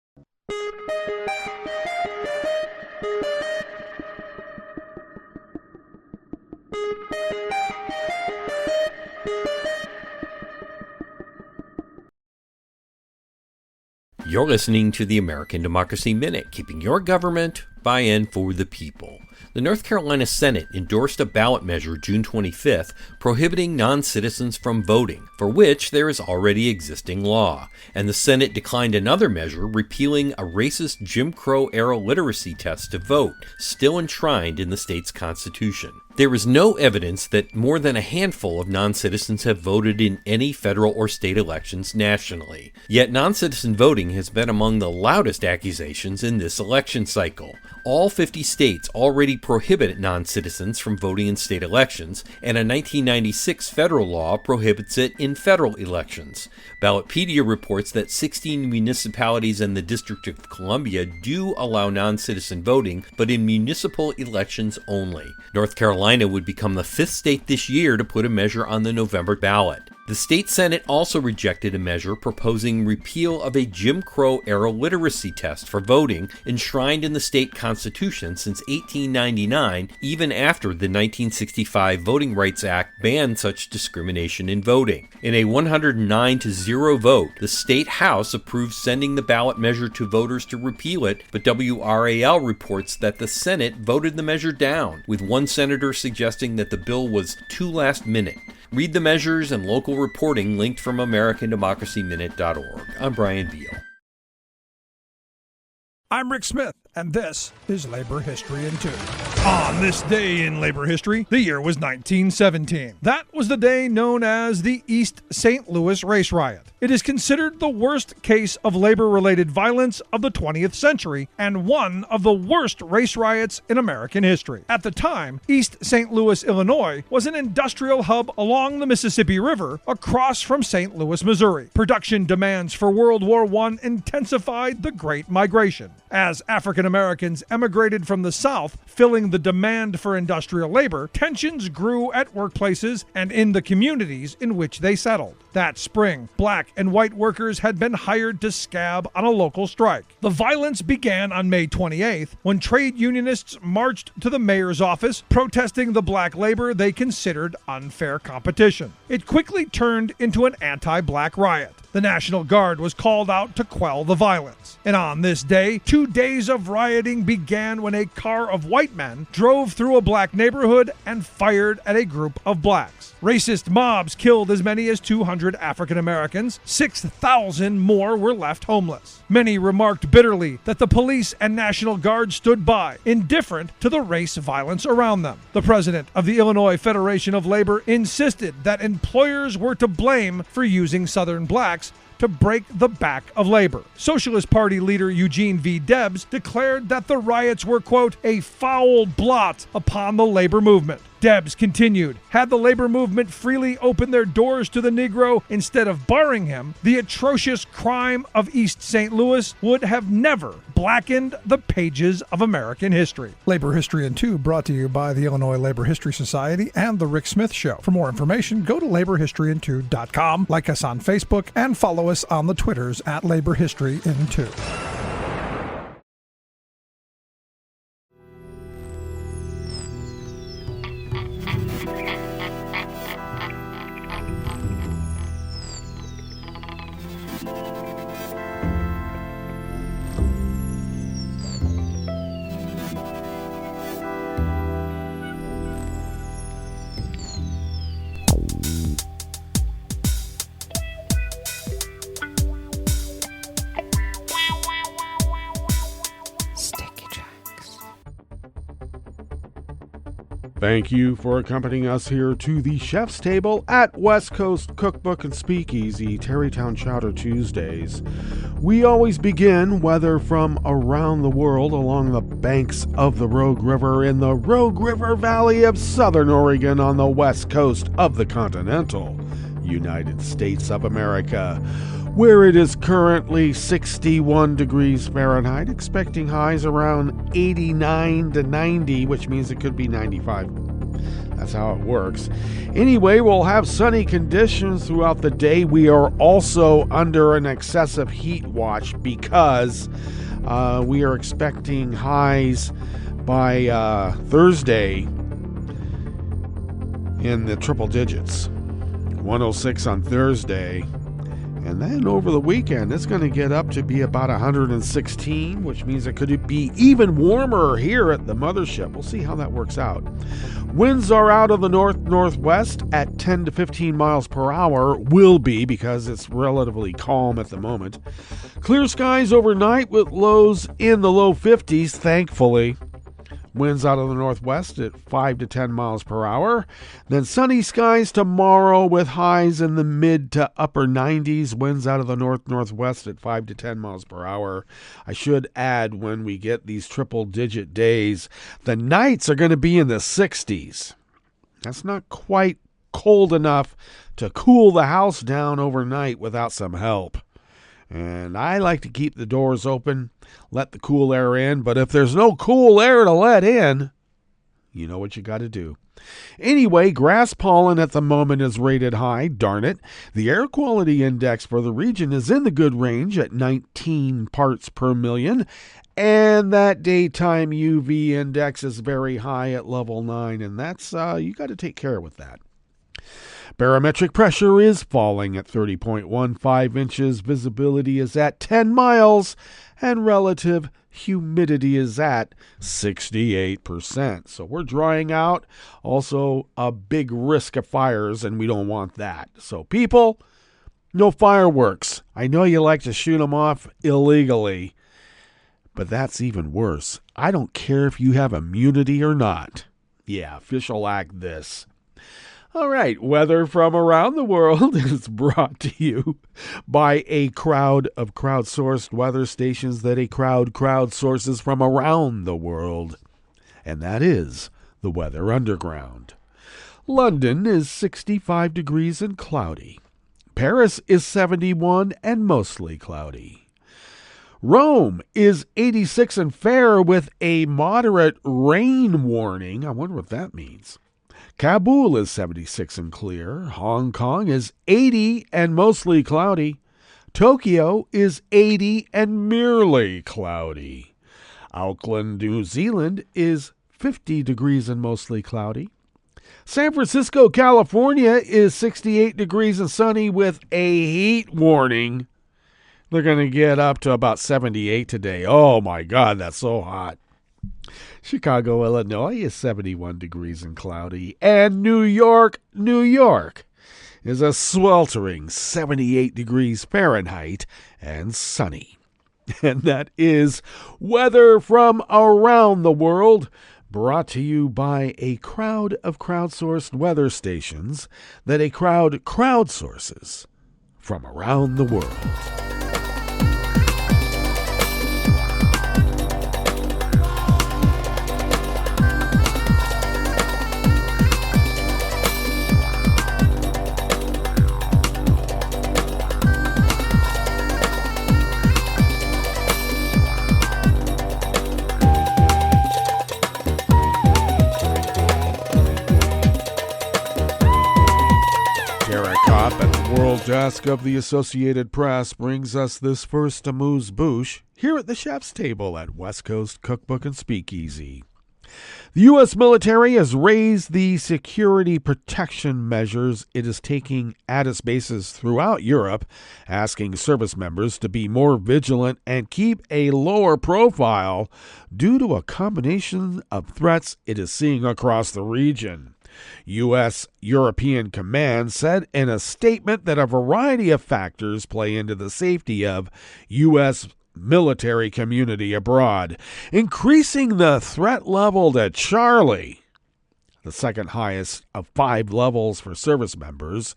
You're listening to the American Democracy Minute, keeping your government by and for the people. The North Carolina Senate endorsed a ballot measure June 25th prohibiting non-citizens from voting, for which there is already existing law. And the Senate declined another measure repealing a racist Jim Crow-era literacy test to vote, still enshrined in the state's constitution. There is no evidence that more than a handful of non-citizens have voted in any federal or state elections nationally. Yet non-citizen voting has been among the loudest accusations in this election cycle. All 50 states already prohibit non-citizens from voting in state elections, and a 1996 federal law prohibits it in federal elections. Ballotpedia reports that 16 municipalities and the District of Columbia do allow non-citizen voting, but in municipal elections only. North Carolina would become the 5th state this year to put a measure on the November ballot. The state Senate also rejected a measure proposing repeal of a Jim Crow-era literacy test for voting enshrined in the state constitution since 1899, even after the 1965 Voting Rights Act banned such discrimination in voting. In a 109-0 vote, the state House approved sending the ballot measure to voters to repeal it, but WRAL reports that the Senate voted the measure down, with one senator suggesting that the bill was too last minute. Read the measures and local reporting linked from AmericanDemocracyMinute.org. I'm Brian Beal. I'm Rick Smith, and this is Labor History in 2. On this day in labor history, the year was 1917. That was the day known as the East St. Louis Race Riot. It is considered the worst case of labor-related violence of the 20th century and one of the worst race riots in American history. At the time, East St. Louis, Illinois, was an industrial hub along the Mississippi River across from St. Louis, Missouri. Production demands for World War I intensified the Great Migration. As African Americans emigrated from the South, filling the demand for industrial labor, tensions grew at workplaces and in the communities in which they settled. That spring, black and white workers had been hired to scab on a local strike. The violence began on May 28th when trade unionists marched to the mayor's office protesting the black labor they considered unfair competition. It quickly turned into an anti-black riot. The National Guard was called out to quell the violence. And on this day, 2 days of rioting began when a car of white men drove through a black neighborhood and fired at a group of blacks. Racist mobs killed as many as 200 African Americans. 6,000 more were left homeless. Many remarked bitterly that the police and National Guard stood by, indifferent to the race violence around them. The president of the Illinois Federation of Labor insisted that employers were to blame for using Southern blacks to break the back of labor. Socialist Party leader Eugene V. Debs declared that the riots were, quote, a foul blot upon the labor movement. Debs continued, had the labor movement freely opened their doors to the Negro instead of barring him, the atrocious crime of East St. Louis would have never blackened the pages of American history. Labor History in 2 brought to you by the Illinois Labor History Society and The Rick Smith Show. For more information, go to laborhistoryin2.com, like us on Facebook, and follow us on the Twitters at Labor History in 2. Thank you for accompanying us here to the Chef's Table at West Coast Cookbook and Speakeasy, Tarrytown Chowder Tuesdays. We always begin, whether from around the world, along the banks of the Rogue River in the Rogue River Valley of Southern Oregon on the west coast of the continental United States of America, where it is currently 61 degrees Fahrenheit, expecting highs around 89 to 90, which means it could be 95. That's how it works. Anyway, we'll have sunny conditions throughout the day. We are also under an excessive heat watch because we are expecting highs by Thursday in the triple digits. 106 on Thursday. And then over the weekend, it's going to get up to be about 116, which means it could be even warmer here at the mothership. We'll see how that works out. Winds are out of the north-northwest at 10 to 15 miles per hour. Will be, because it's relatively calm at the moment. Clear skies overnight with lows in the low 50s, thankfully. Winds out of the northwest at 5 to 10 miles per hour. Then sunny skies tomorrow with highs in the mid to upper 90s. Winds out of the north-northwest at 5 to 10 miles per hour. I should add, when we get these triple-digit days, the nights are going to be in the 60s. That's not quite cold enough to cool the house down overnight without some help. And I like to keep the doors open, let the cool air in, but if there's no cool air to let in, you know what you got to do. Anyway, grass pollen at the moment is rated high, darn it. The air quality index for the region is in the good range at 19 parts per million, and that daytime UV index is very high at level 9, and that's, you got to take care with that. Barometric pressure is falling at 30.15 inches. Visibility is at 10 miles. And relative humidity is at 68%. So we're drying out. Also, a big risk of fires, and we don't want that. So people, no fireworks. I know you like to shoot them off illegally, but that's even worse. I don't care if you have immunity or not. Yeah, official act this. All right, weather from around the world is brought to you by a crowd of crowdsourced weather stations that a crowd crowdsources from around the world. And that is the Weather Underground. London is 65 degrees and cloudy. Paris is 71 and mostly cloudy. Rome is 86 and fair with a moderate rain warning. I wonder what that means. Kabul is 76 and clear. Hong Kong is 80 and mostly cloudy. Tokyo is 80 and merely cloudy. Auckland, New Zealand is 50 degrees and mostly cloudy. San Francisco, California is 68 degrees and sunny with a heat warning. They're going to get up to about 78 today. Oh my God, that's so hot. Chicago, Illinois is 71 degrees and cloudy. And New York is a sweltering 78 degrees Fahrenheit and sunny. And that is weather from around the world, brought to you by a crowd of crowdsourced weather stations that a crowd crowdsources from around the world. desk of the Associated Press brings us this first amuse-bouche here at the chef's table at West Coast Cookbook and Speakeasy. The U.S. military has raised the security protection measures it is taking at its bases throughout Europe, asking service members to be more vigilant and keep a lower profile due to a combination of threats it is seeing across the region. U.S. European Command said in a statement that a variety of factors play into the safety of U.S. military community abroad, increasing the threat level to Charlie, the second highest of 5 levels for service members,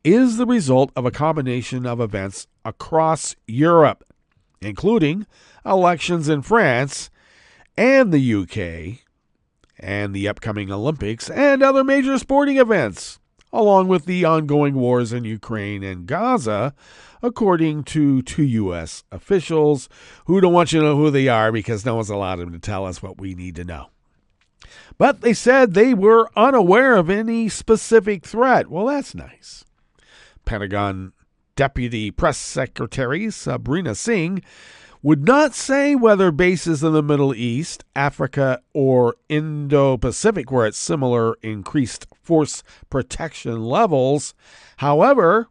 is the result of a combination of events across Europe, including elections in France and the UK, and the upcoming Olympics and other major sporting events, along with the ongoing wars in Ukraine and Gaza, according to 2 U.S. officials who don't want you to know who they are because no one's allowed them to tell us what we need to know. But they said they were unaware of any specific threat. Well, that's nice. Pentagon Deputy Press Secretary Sabrina Singh would not say whether bases in the Middle East, Africa, or Indo-Pacific were at similar increased force protection levels. However,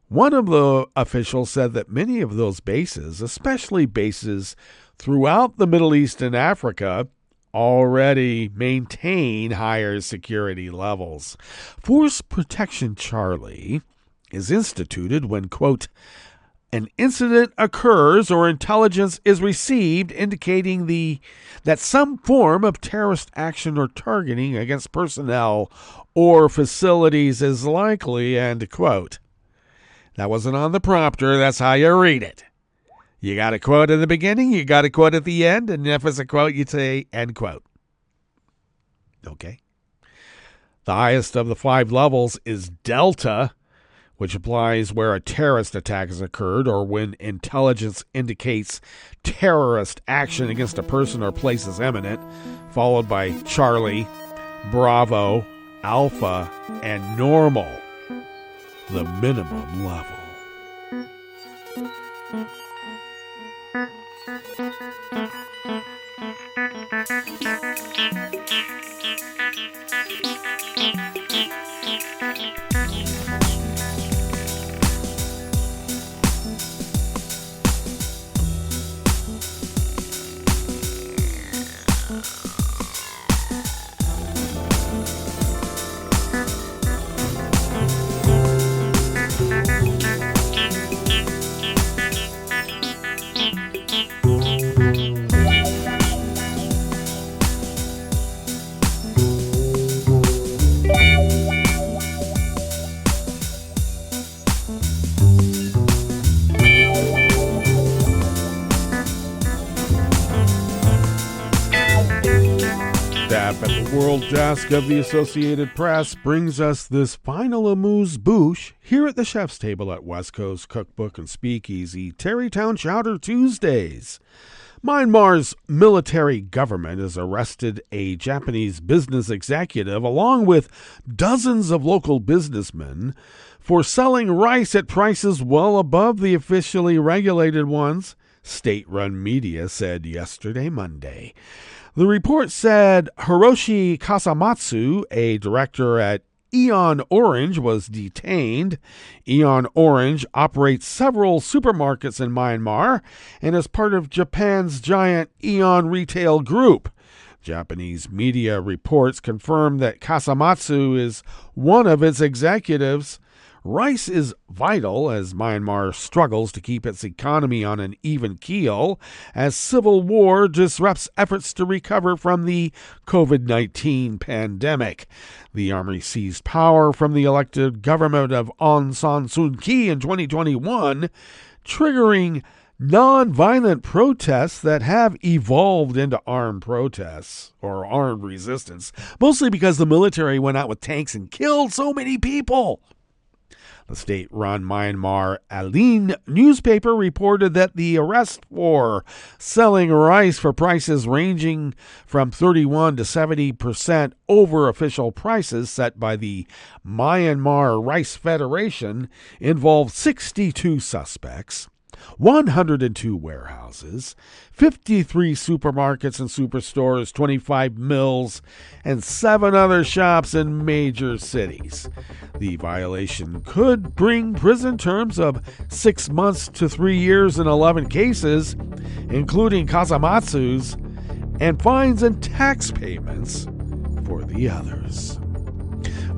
one of the officials said that many of those bases, especially bases throughout the Middle East and Africa, already maintain higher security levels. Force Protection Charlie is instituted when, quote, an incident occurs or intelligence is received indicating that some form of terrorist action or targeting against personnel or facilities is likely, end quote. That wasn't on the prompter. That's how you read it. You got a quote in the beginning, you got a quote at the end, and if it's a quote, you say end quote. Okay. The highest of the 5 levels is Delta, which applies where a terrorist attack has occurred or when intelligence indicates terrorist action against a person or place is imminent, followed by Charlie, Bravo, Alpha, and Normal, the minimum level. At the World Desk of the Associated Press brings us this final amuse-bouche here at the chef's table at West Coast Cookbook and Speakeasy, Tarrytown Chowder Tuesdays. Myanmar's military government has arrested a Japanese business executive along with dozens of local businessmen for selling rice at prices well above the officially regulated ones, state-run media said yesterday, Monday. The report said Hiroshi Kasamatsu, a director at Eon Orange, was detained. Eon Orange operates several supermarkets in Myanmar and is part of Japan's giant Eon Retail Group. Japanese media reports confirm that Kasamatsu is one of its executives. Rice is vital as Myanmar struggles to keep its economy on an even keel as civil war disrupts efforts to recover from the COVID-19 pandemic. The army seized power from the elected government of Aung San Suu Kyi in 2021, triggering non-violent protests that have evolved into armed protests or armed resistance, mostly because the military went out with tanks and killed so many people. The state-run Myanmar Alin newspaper reported that the arrest for selling rice for prices ranging from 31 to 70% over official prices set by the Myanmar Rice Federation involved 62 suspects, 102 warehouses, 53 supermarkets and superstores, 25 mills, and 7 other shops in major cities. The violation could bring prison terms of 6 months to 3 years in 11 cases, including kazamatsus, and fines and tax payments for the others.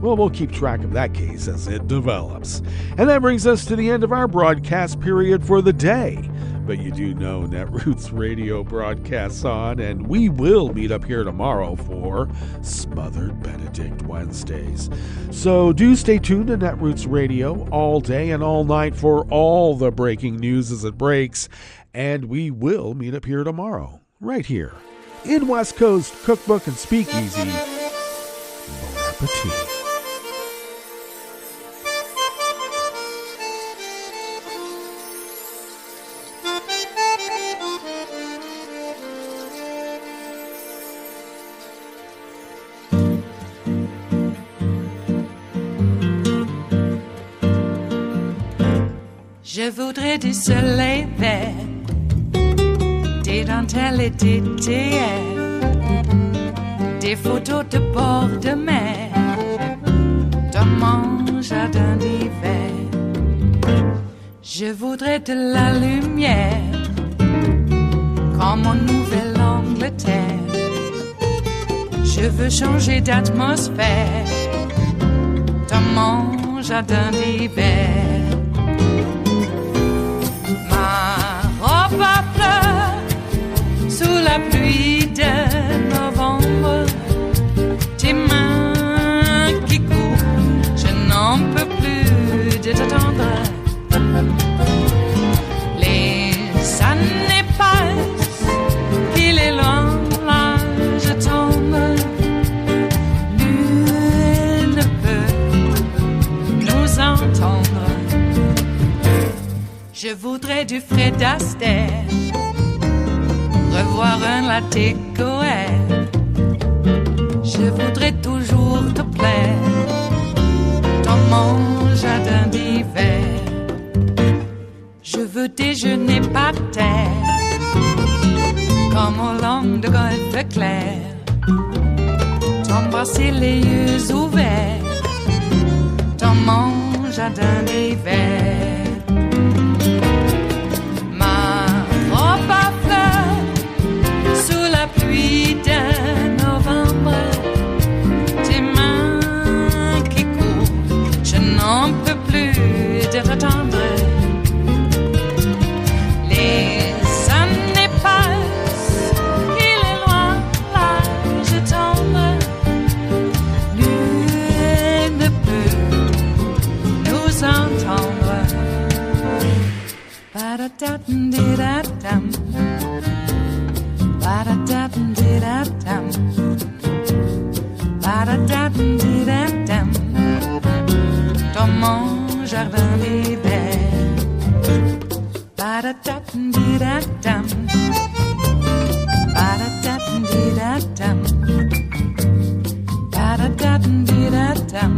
Well, we'll keep track of that case as it develops. And that brings us to the end of our broadcast period for the day. But you do know Netroots Radio broadcasts on, and we will meet up here tomorrow for Smothered Benedict Wednesdays. So do stay tuned to Netroots Radio all day and all night for all the breaking news as it breaks. And we will meet up here tomorrow, right here, in West Coast Cookbook and Speakeasy. Bon appetit. Je voudrais du soleil vert, des dentelles et des théières, des photos de bord de mer, dans mon jardin d'hiver. Je voudrais de la lumière, comme en Nouvelle-Angleterre. Je veux changer d'atmosphère, dans mon jardin d'hiver. À fleurs sous la pluie de novembre, tes mains qui courent, je n'en peux plus de t'attendre. Les années passent, qu'il est loin, là je tombe. Nul ne peut nous entendre. Je voudrais du Fred Astaire, revoir un latte Goël. Je voudrais toujours te plaire dans mon jardin d'hiver. Je veux déjeuner par terre, comme au long de golfe clair. T'embrasser les yeux ouverts dans mon jardin d'hiver. Pluie de novembre, tes mains qui courent, je n'en peux plus de t'attendre. Les années passent, il est loin, là je tombe. Nul ne peut nous entendre. Ba-da-da-dum-di-da-dum. Ba-da-da-dum-di-da-dum. Ba-da-da-dum-di-da-dum. Dans mon jardin d'hiver. Ba-da-da-dum-di-da-dum. Ba-da-da-dum-di-da-dum. Ba-da-da-dum-di-da-dum.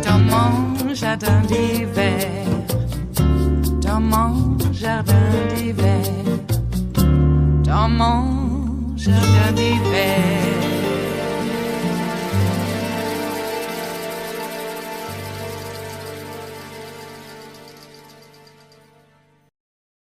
Dans mon jardin d'hiver. Dans mon jardin d'hiver. Dans mon jardin d'hiver.